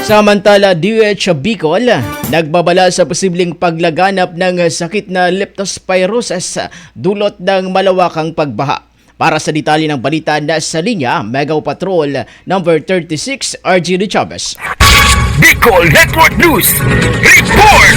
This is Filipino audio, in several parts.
Samantala, DOH Bicol nagbabala sa posibleng paglaganap ng sakit na leptospirosis dulot ng malawakang pagbaha. Para sa detalye ng balita, nasa linya, Mega Patrol number 36, RG De Chavez. Bicol Network News Report!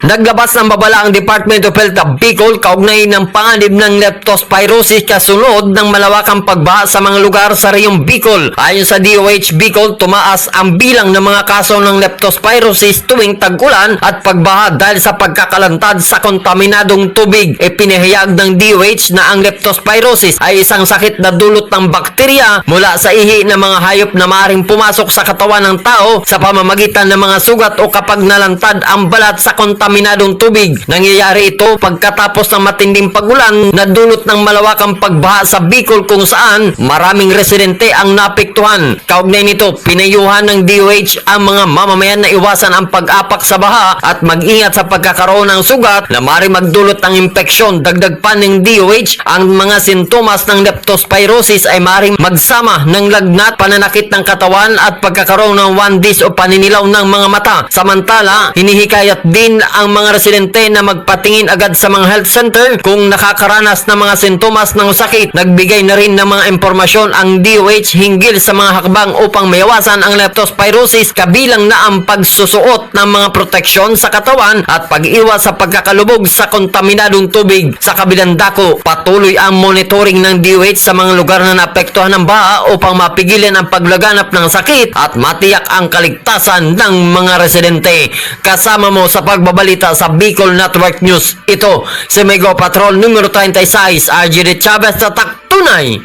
Naglabas ng babala ang Department of Health of Bicol kaugnay ng panganib ng leptospirosis kasunod ng malawakang pagbaha sa mga lugar sa reyong Bicol. Ayon sa DOH Bicol, tumaas ang bilang ng mga kaso ng leptospirosis tuwing tag-ulan at pagbaha dahil sa pagkakalantad sa kontaminadong tubig. Ipinahayag ng DOH na ang leptospirosis ay isang sakit na dulot ng bakterya mula sa ihi ng mga hayop na maaaring pumasok sa katawan ng tao sa pamamagitan ng mga sugat o kapag nalantad ang balat sa kontaminadong tubig. Nangyayari ito pagkatapos ng matinding pagulan na dulot ng malawakang pagbaha sa Bicol kung saan maraming residente ang naapektuhan. Kaugnay nito, pinayuhan ng DOH ang mga mamamayan na iwasan ang pag-apak sa baha at mag-ingat sa pagkakaroon ng sugat na maaaring magdulot ng impeksyon. Dagdag pa ng DOH, ang mga sintomas ng leptospirosis ay maaaring magsama ng lagnat, pananakit ng katawan at pagkakaroon ng jaundice o paninilaw ng mga mata. Samantala, hinihikayat din ang mga residente na magpatingin agad sa mga health center kung nakakaranas ng mga sintomas ng sakit. Nagbigay na rin ng mga impormasyon ang DOH hinggil sa mga hakbang upang mayawasan ang leptospirosis, kabilang na ang pagsusuot ng mga proteksyon sa katawan at pag-iwas sa pagkakalubog sa kontaminadong tubig. Sa kabilang dako, patuloy ang monitoring ng DOH sa mga lugar na naapektuhan ng baha upang mapigilan ang paglaganap ng sakit at matiyak ang kaligtasan ng mga residente. Kasama mo sa pagbabalita sa Bicol Network News, ito si Mega Patrol numero 36, RG De Chavez, sa taktunay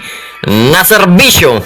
na serbisyo.